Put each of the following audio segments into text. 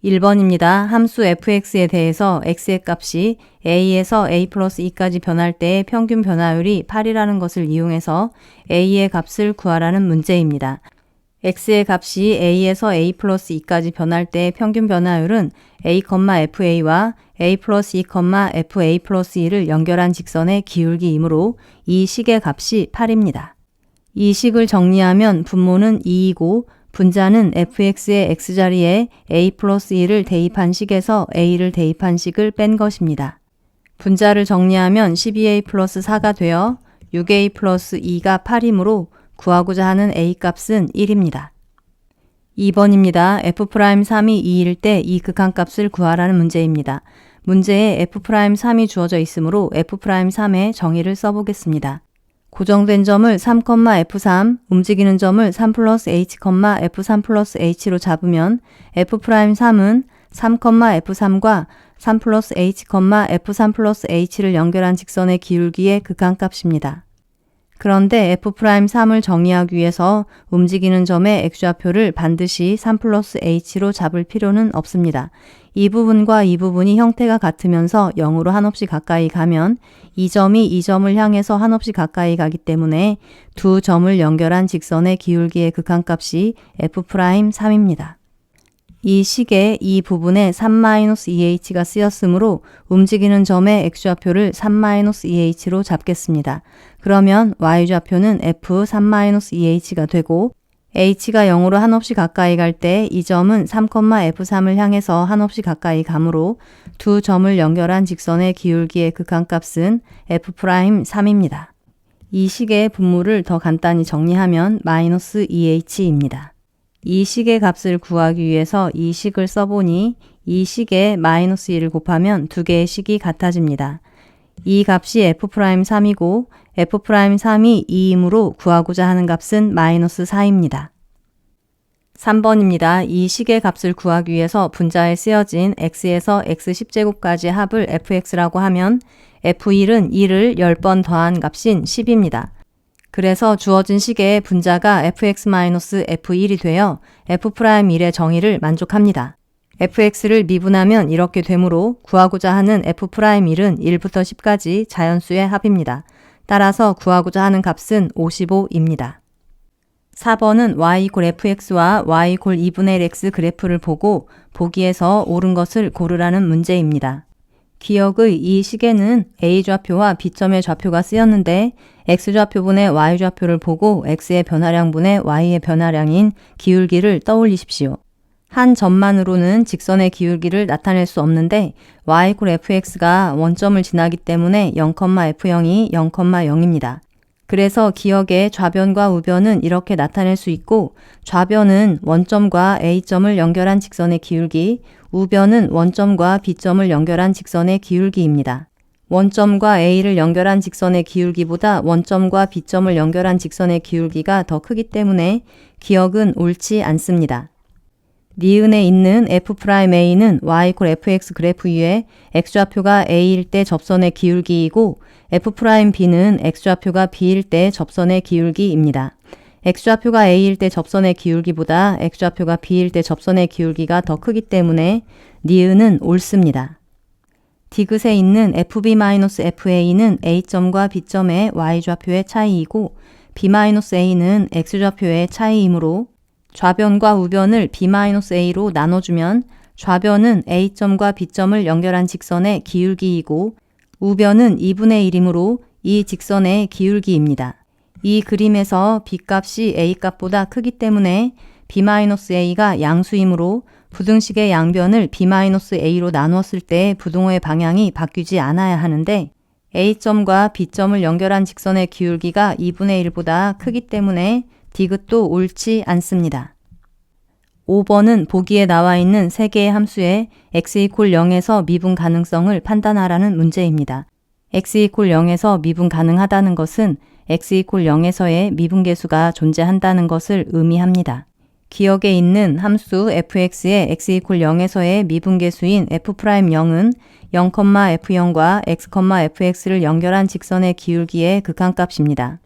1번입니다. 함수 fx에 대해서 x의 값이 a에서 a 플러스 2까지 변할 때의 평균 변화율이 8이라는 것을 이용해서 a의 값을 구하라는 문제입니다. x의 값이 a에서 a 플러스 2까지 변할 때의 평균 변화율은 a, fa와 a 플러스 2, fa 플러스 2를 연결한 직선의 기울기이므로 이 식의 값이 8입니다. 이 식을 정리하면 분모는 2이고 분자는 fx의 x자리에 a 플러스 2를 대입한 식에서 a를 대입한 식을 뺀 것입니다. 분자를 정리하면 12a 플러스 4가 되어 6a 플러스 2가 8이므로 구하고자 하는 a 값은 1입니다. 2번입니다. f'3이 2일 때 이 극한값을 구하라는 문제입니다. 문제에 f'3이 주어져 있으므로 f'3의 정의를 써보겠습니다. 고정된 점을 3, f3, 움직이는 점을 3 플러스 h, f3 플러스 h로 잡으면 f'3은 3, f3과 3 플러스 h, f3 플러스 h를 연결한 직선의 기울기의 극한값입니다. 그런데 f'3을 정의하기 위해서 움직이는 점의 x좌표를 반드시 3 플러스 h로 잡을 필요는 없습니다. 이 부분과 이 부분이 형태가 같으면서 0으로 한없이 가까이 가면 이 점이 이 점을 향해서 한없이 가까이 가기 때문에 두 점을 연결한 직선의 기울기의 극한값이 f'3입니다. 이 식에 이 부분에 3-2h가 쓰였으므로 움직이는 점의 x좌표를 3-2h로 잡겠습니다. 그러면 y좌표는 f3-2h가 되고 h가 0으로 한없이 가까이 갈 때 이 점은 3, f3을 향해서 한없이 가까이 가므로 두 점을 연결한 직선의 기울기의 극한값은 f'3입니다. 이 식의 분모를 더 간단히 정리하면 -2h입니다. 이 식의 값을 구하기 위해서 이 식을 써보니 이 식에 -1을 곱하면 두 개의 식이 같아집니다. 이 값이 f'3이고 f'3이 2이므로 구하고자 하는 값은 -4입니다. 3번입니다. 이 식의 값을 구하기 위해서 분자에 쓰여진 x에서 x10제곱까지의 합을 fx라고 하면 f1은 2를 10번 더한 값인 10입니다. 그래서 주어진 식의 분자가 fx-f1이 되어 f'1의 정의를 만족합니다. fx를 미분하면 이렇게 되므로 구하고자 하는 f'1은 1부터 10까지 자연수의 합입니다. 따라서 구하고자 하는 값은 55입니다. 4번은 y=fx와 y=2분의 1x 그래프를 보고 보기에서 옳은 것을 고르라는 문제입니다. 기억의 이 식에는 a좌표와 b점의 좌표가 쓰였는데 x좌표분의 y좌표를 보고 x의 변화량분의 y의 변화량인 기울기를 떠올리십시오. 한 점만으로는 직선의 기울기를 나타낼 수 없는데 y=fx가 원점을 지나기 때문에 0,f0이 0,0입니다. 그래서 기억의 좌변과 우변은 이렇게 나타낼 수 있고 좌변은 원점과 a점을 연결한 직선의 기울기, 우변은 원점과 b점을 연결한 직선의 기울기입니다. 원점과 a를 연결한 직선의 기울기보다 원점과 b점을 연결한 직선의 기울기가 더 크기 때문에 기억은 옳지 않습니다. 니은에 있는 f'a는 y=fx 그래프 위에 x좌표가 a일 때 접선의 기울기이고 f'b는 x좌표가 b일 때 접선의 기울기입니다. x좌표가 a일 때 접선의 기울기보다 x좌표가 b일 때 접선의 기울기가 더 크기 때문에 니은은 옳습니다. 디귿에 있는 fb-fa는 a점과 b점의 y좌표의 차이이고 b-a는 x좌표의 차이이므로 좌변과 우변을 b-a로 나눠주면 좌변은 a점과 b점을 연결한 직선의 기울기이고 우변은 2분의 1이므로 이 직선의 기울기입니다. 이 그림에서 b값이 a값보다 크기 때문에 b-a가 양수이므로 부등식의 양변을 b-a로 나누었을 때 부등호의 방향이 바뀌지 않아야 하는데 a점과 b점을 연결한 직선의 기울기가 2분의 1보다 크기 때문에 디귿도 옳지 않습니다. 5번은 보기에 나와 있는 세 개의 함수의 x=0에서 미분 가능성을 판단하라는 문제입니다. x=0에서 미분 가능하다는 것은 x=0에서의 미분계수가 존재한다는 것을 의미합니다. 기억에 있는 함수 fx의 x=0에서의 미분계수인 f'0은 0,f0과 x,fx를 연결한 직선의 기울기의 극한값입니다.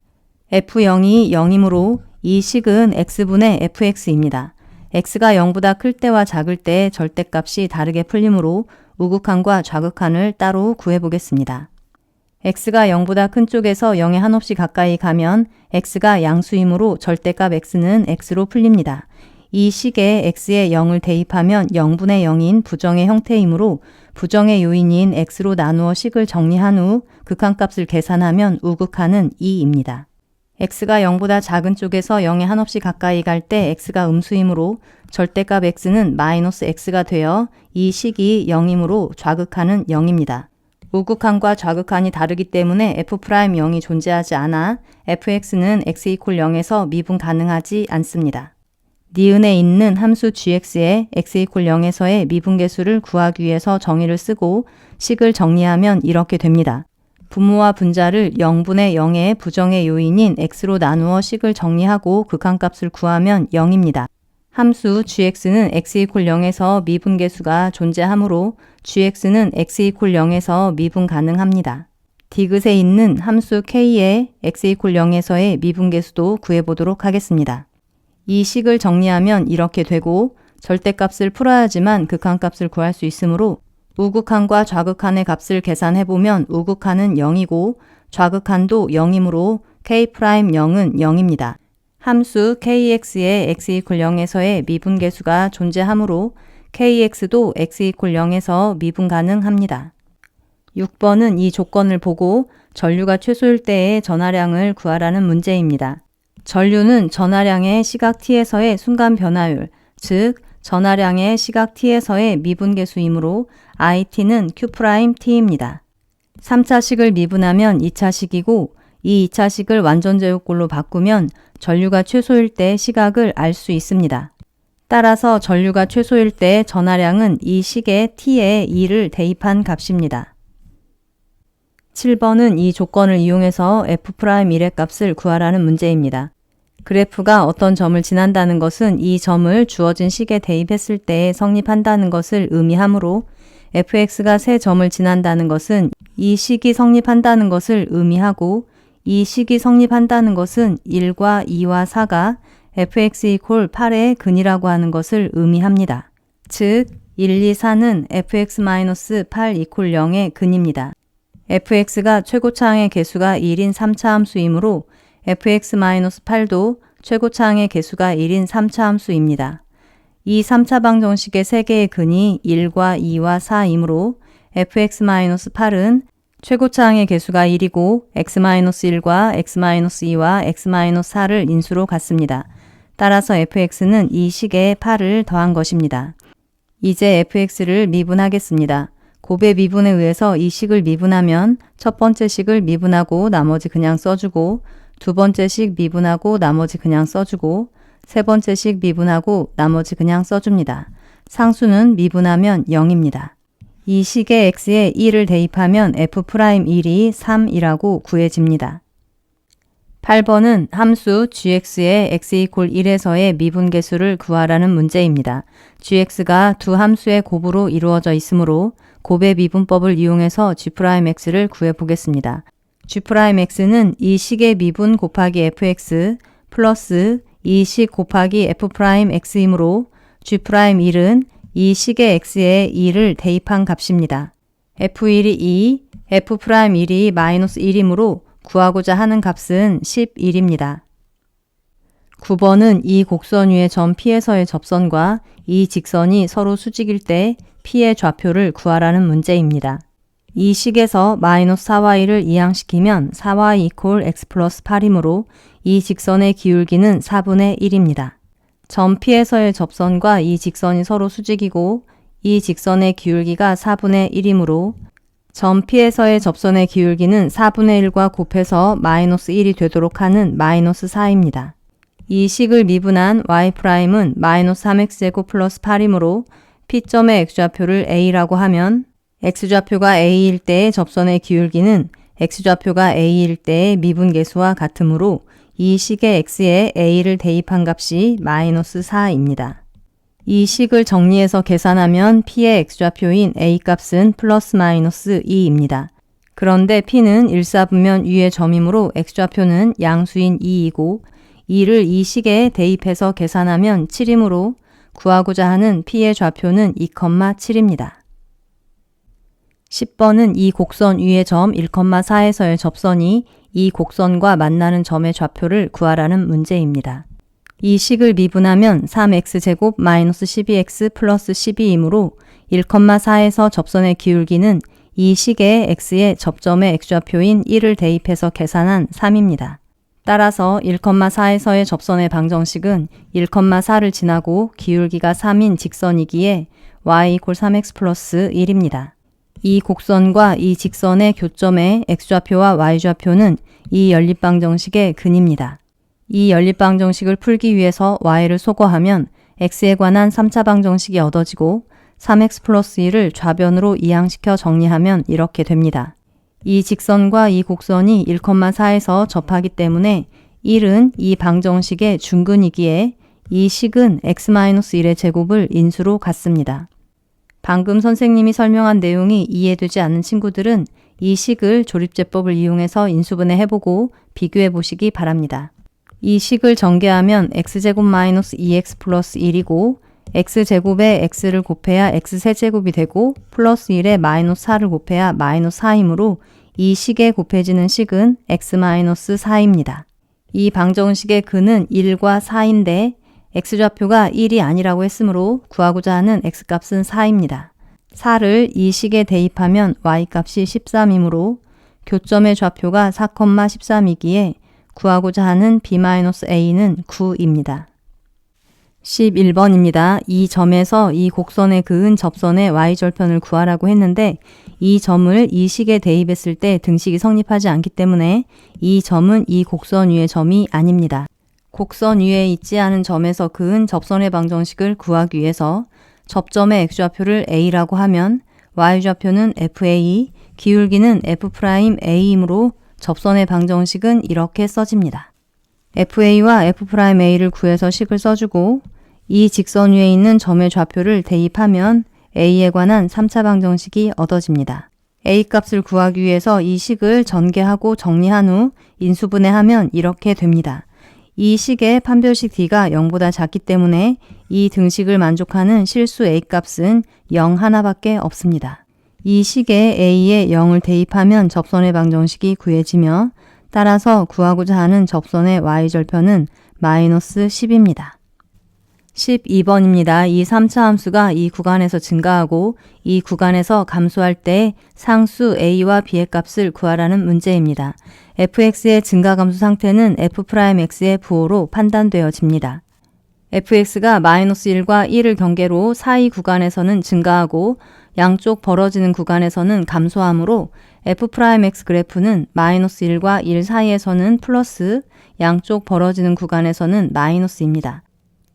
f0이 0이므로 이 식은 x분의 fx입니다. x가 0보다 클 때와 작을 때의 절대값이 다르게 풀리므로 우극한과 좌극한을 따로 구해보겠습니다. x가 0보다 큰 쪽에서 0에 한없이 가까이 가면 x가 양수이므로 절대값 x는 x로 풀립니다. 이 식에 x에 0을 대입하면 0분의 0인 부정의 형태이므로 부정의 요인인 x로 나누어 식을 정리한 후 극한값을 계산하면 우극한은 2입니다. x가 0보다 작은 쪽에서 0에 한없이 가까이 갈 때 x가 음수이므로 절대값 x는 마이너스 x가 되어 이 식이 0이므로 좌극한은 0입니다. 우극한과 좌극한이 다르기 때문에 f'0이 존재하지 않아 fx는 x = 0에서 미분 가능하지 않습니다. 니은에 있는 함수 gx에 x = 0에서의 미분계수를 구하기 위해서 정의를 쓰고 식을 정리하면 이렇게 됩니다. 분모와 분자를 0분의 0의 부정의 요인인 x로 나누어 식을 정리하고 극한값을 구하면 0입니다. 함수 gx는 x = 0에서 미분계수가 존재하므로 gx는 x = 0에서 미분 가능합니다. 디귿에 있는 함수 k의 x = 0에서의 미분계수도 구해보도록 하겠습니다. 이 식을 정리하면 이렇게 되고 절대값을 풀어야지만 극한값을 구할 수 있으므로 우극한과 좌극한의 값을 계산해보면 우극한은 0이고 좌극한도 0이므로 k'0은 0입니다. 함수 kx의 x = 0에서의 미분계수가 존재하므로 kx도 x = 0에서 미분 가능합니다. 6번은 이 조건을 보고 전류가 최소일 때의 전하량을 구하라는 문제입니다. 전류는 전하량의 시각 t에서의 순간 변화율, 즉 전하량의 시각 t에서의 미분계수이므로 it는 q't입니다. 3차식을 미분하면 2차식이고 이 2차식을 완전제곱꼴로 바꾸면 전류가 최소일 때 시각을 알 수 있습니다. 따라서 전류가 최소일 때 전하량은 이 식의 t에 2를 대입한 값입니다. 7번은 이 조건을 이용해서 f'1의 값을 구하라는 문제입니다. 그래프가 어떤 점을 지난다는 것은 이 점을 주어진 식에 대입했을 때 성립한다는 것을 의미하므로 fx가 세 점을 지난다는 것은 이 식이 성립한다는 것을 의미하고 이 식이 성립한다는 것은 1과 2와 4가 fx = 8의 근이라고 하는 것을 의미합니다. 즉 1, 2, 4는 fx-8 = 0의 근입니다. fx가 최고차항의 개수가 1인 3차 함수이므로 fx-8도 최고차항의 개수가 1인 3차 함수입니다. 이 3차 방정식의 3개의 근이 1과 2와 4이므로 fx-8은 최고차항의 개수가 1이고 x-1과 x-2와 x-4를 인수로 갖습니다. 따라서 fx는 이 식에 8을 더한 것입니다. 이제 fx를 미분하겠습니다. 곱의 미분에 의해서 이 식을 미분하면 첫 번째 식을 미분하고 나머지 그냥 써주고 두 번째 식 미분하고 나머지 그냥 써주고 세 번째 식 미분하고 나머지 그냥 써줍니다. 상수는 미분하면 0입니다. 이 식의 x에 1을 대입하면 f'1이 3이라고 구해집니다. 8번은 함수 gx의 x = 1에서의 미분계수를 구하라는 문제입니다. gx가 두 함수의 곱으로 이루어져 있으므로 곱의 미분법을 이용해서 g'x를 구해보겠습니다. g'x는 이 식의 미분 곱하기 fx 플러스 이 식 곱하기 f'x이므로 g'1은 이 식의 x에 2를 대입한 값입니다. f1이 2, f'1이 마이너스 1이므로 구하고자 하는 값은 11입니다. 9번은 이 곡선 위의 점 P에서의 접선과 이 직선이 서로 수직일 때 P의 좌표를 구하라는 문제입니다. 이 식에서 마이너스 4y를 이항시키면 4y = x 플러스 8이므로 이 직선의 기울기는 4분의 1입니다. 점 P에서의 접선과 이 직선이 서로 수직이고 이 직선의 기울기가 4분의 1이므로 점 P에서의 접선의 기울기는 4분의 1과 곱해서 마이너스 1이 되도록 하는 마이너스 4입니다. 이 식을 미분한 y'은 마이너스 3x제곱 플러스 8이므로 P점의 x좌표를 A라고 하면 x좌표가 A일 때의 접선의 기울기는 x좌표가 A일 때의 미분계수와 같으므로 이 식의 x에 a를 대입한 값이 마이너스 4입니다. 이 식을 정리해서 계산하면 p의 x좌표인 a 값은 플러스 마이너스 2입니다. 그런데 p는 일사분면 위의 점이므로 x좌표는 양수인 2이고 2를 이 식에 대입해서 계산하면 7이므로 구하고자 하는 P의 좌표는 2,7입니다. 10번은 이 곡선 위의 점 1,4에서의 접선이 이 곡선과 만나는 점의 좌표를 구하라는 문제입니다. 이 식을 미분하면 3x제곱 마이너스 12x 플러스 12이므로 1,4에서 접선의 기울기는 이 식의 x의 접점의 x좌표인 1을 대입해서 계산한 3입니다. 따라서 1,4에서의 접선의 방정식은 1,4를 지나고 기울기가 3인 직선이기에 y = 3x 플러스 1입니다. 이 곡선과 이 직선의 교점의 x좌표와 y좌표는 이 연립방정식의 근입니다. 이 연립방정식을 풀기 위해서 y를 소거하면 x에 관한 3차 방정식이 얻어지고 3x 플러스 1을 좌변으로 이항시켜 정리하면 이렇게 됩니다. 이 직선과 이 곡선이 1,4에서 접하기 때문에 1은 이 방정식의 중근이기에 이 식은 x-1의 제곱을 인수로 갖습니다. 방금 선생님이 설명한 내용이 이해되지 않는 친구들은 이 식을 조립제법을 이용해서 인수분해 해보고 비교해 보시기 바랍니다. 이 식을 전개하면 x제곱 마이너스 2x 플러스 1이고 x제곱에 x를 곱해야 x세제곱이 되고 플러스 1에 마이너스 4를 곱해야 마이너스 4이므로 이 식에 곱해지는 식은 x-4입니다. 이 방정식의 근은 1과 4인데 x좌표가 1이 아니라고 했으므로 구하고자 하는 x값은 4입니다. 4를 이 식에 대입하면 y값이 13이므로 교점의 좌표가 4,13이기에 구하고자 하는 b-a는 9입니다. 11번입니다. 이 점에서 이 곡선에 그은 접선의 y절편을 구하라고 했는데 이 점을 이 식에 대입했을 때 등식이 성립하지 않기 때문에 이 점은 이 곡선 위의 점이 아닙니다. 곡선 위에 있지 않은 점에서 그은 접선의 방정식을 구하기 위해서 접점의 x좌표를 a라고 하면 y좌표는 fa, 기울기는 f'a이므로 접선의 방정식은 이렇게 써집니다. fa와 f'a를 구해서 식을 써주고 이 직선 위에 있는 점의 좌표를 대입하면 a에 관한 3차 방정식이 얻어집니다. a값을 구하기 위해서 이 식을 전개하고 정리한 후 인수분해하면 이렇게 됩니다. 이 식의 판별식 d가 0보다 작기 때문에 이 등식을 만족하는 실수 a값은 0 하나밖에 없습니다. 이 식에 a에 0을 대입하면 접선의 방정식이 구해지며 따라서 구하고자 하는 접선의 y절편은 마이너스 10입니다. 12번입니다. 이 3차 함수가 이 구간에서 증가하고 이 구간에서 감소할 때 상수 a와 b의 값을 구하라는 문제입니다. fx의 증가 감소 상태는 f'x의 부호로 판단되어집니다. fx가 마이너스 1과 1을 경계로 사이 구간에서는 증가하고 양쪽 벌어지는 구간에서는 감소하므로 f'x 그래프는 마이너스 1과 1 사이에서는 플러스, 양쪽 벌어지는 구간에서는 마이너스입니다.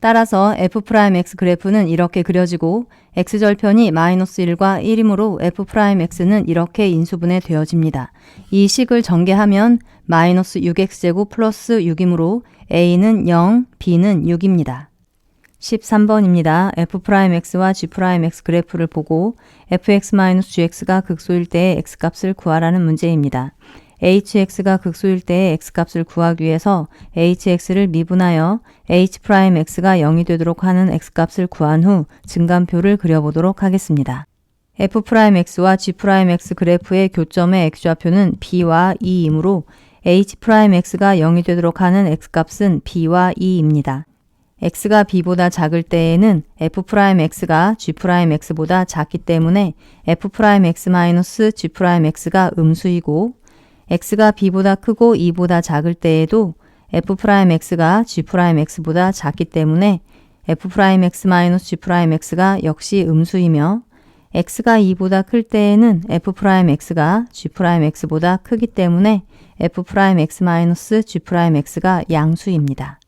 따라서 f'x 그래프는 이렇게 그려지고 x절편이 마이너스 1과 1이므로 f'x는 이렇게 인수분해 되어집니다. 이 식을 전개하면 마이너스 6x제곱 플러스 6이므로 a는 0, b는 6입니다. 13번입니다. f'x와 g'x 그래프를 보고 fx-gx가 극소일 때의 x값을 구하라는 문제입니다. hx가 극소일 때의 x값을 구하기 위해서 hx를 미분하여 h'x가 0이 되도록 하는 x값을 구한 후 증감표를 그려보도록 하겠습니다. f'x와 g'x 그래프의 교점의 x좌표는 b와 2이므로 h'x가 0이 되도록 하는 x값은 b와 2입니다. x가 b보다 작을 때에는 f'x가 g'x보다 작기 때문에 f'x-g'x가 음수이고 x가 b보다 크고 2보다 작을 때에도 f'x가 g'x보다 작기 때문에 f'x-g'x가 역시 음수이며 x가 2보다 클 때에는 f'x가 g'x보다 크기 때문에 f'x-g'x가 양수입니다.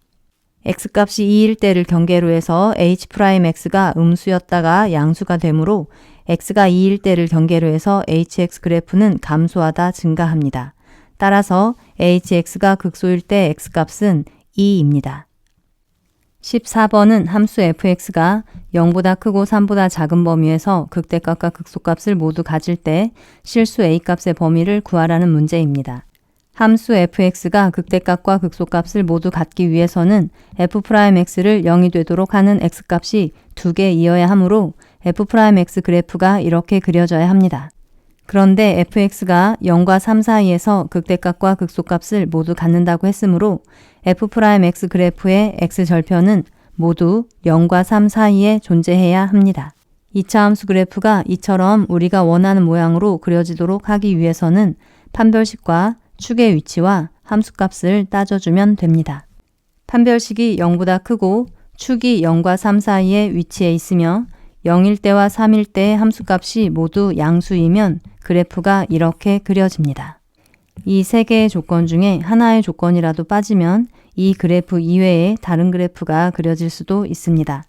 x값이 2일 때를 경계로 해서 h'x가 음수였다가 양수가 되므로 x가 2일 때를 경계로 해서 hx 그래프는 감소하다 증가합니다. 따라서 hx가 극소일 때 x값은 2입니다. 14번은 함수 fx가 0보다 크고 3보다 작은 범위에서 극대값과 극소값을 모두 가질 때 실수 a값의 범위를 구하라는 문제입니다. 함수 fx가 극대값과 극소값을 모두 갖기 위해서는 f'x를 0이 되도록 하는 x값이 2개 이어야 하므로 f'x 그래프가 이렇게 그려져야 합니다. 그런데 fx가 0과 3 사이에서 극대값과 극소값을 모두 갖는다고 했으므로 f'x 그래프의 x절편은 모두 0과 3 사이에 존재해야 합니다. 2차 함수 그래프가 이처럼 우리가 원하는 모양으로 그려지도록 하기 위해서는 판별식과 축의 위치와 함수값을 따져주면 됩니다. 판별식이 0보다 크고 축이 0과 3 사이에 위치해 있으며 0일 때와 3일 때의 함수값이 모두 양수이면 그래프가 이렇게 그려집니다. 이 세 개의 조건 중에 하나의 조건이라도 빠지면 이 그래프 이외에 다른 그래프가 그려질 수도 있습니다.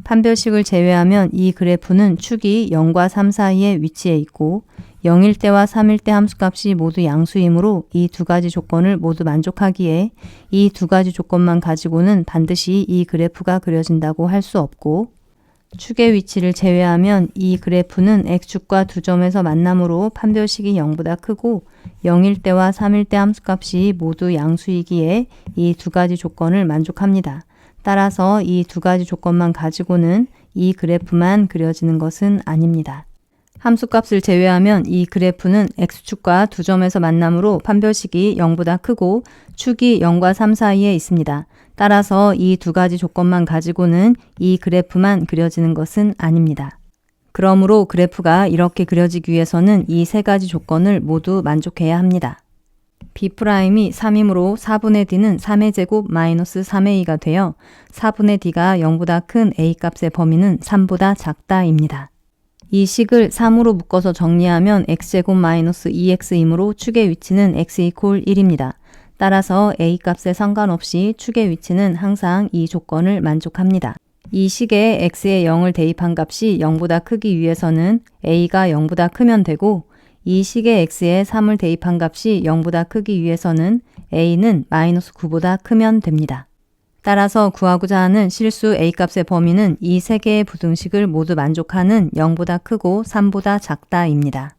판별식을 제외하면 이 그래프는 축이 0과 3 사이에 위치해 있고 0일 때와 3일 때 함수값이 모두 양수이므로 이 두 가지 조건을 모두 만족하기에 이 두 가지 조건만 가지고는 반드시 이 그래프가 그려진다고 할 수 없고 축의 위치를 제외하면 이 그래프는 x축과 두 점에서 만남으로 판별식이 0보다 크고 0일 때와 3일 때 함수값이 모두 양수이기에 이 두 가지 조건을 만족합니다. 따라서 이 두 가지 조건만 가지고는 이 그래프만 그려지는 것은 아닙니다. 함수값을 제외하면 이 그래프는 x축과 두 점에서 만남으로 판별식이 0보다 크고 축이 0과 3 사이에 있습니다. 따라서 이 두 가지 조건만 가지고는 이 그래프만 그려지는 것은 아닙니다. 그러므로 그래프가 이렇게 그려지기 위해서는 이 세 가지 조건을 모두 만족해야 합니다. B'이 3이므로 4분의 D는 3의 제곱 마이너스 3의 2가 되어 4분의 D가 0보다 큰 A값의 범위는 3보다 작다입니다. 이 식을 3으로 묶어서 정리하면 x제곱 마이너스 2x이므로 축의 위치는 x 이퀄 1입니다. 따라서 A값에 상관없이 축의 위치는 항상 이 조건을 만족합니다. 이 식에 x에 0을 대입한 값이 0보다 크기 위해서는 a가 0보다 크면 되고 이 식에 x에 3을 대입한 값이 0보다 크기 위해서는 a는 마이너스 9보다 크면 됩니다. 따라서 구하고자 하는 실수 a값의 범위는 이 세 개의 부등식을 모두 만족하는 0보다 크고 3보다 작다입니다.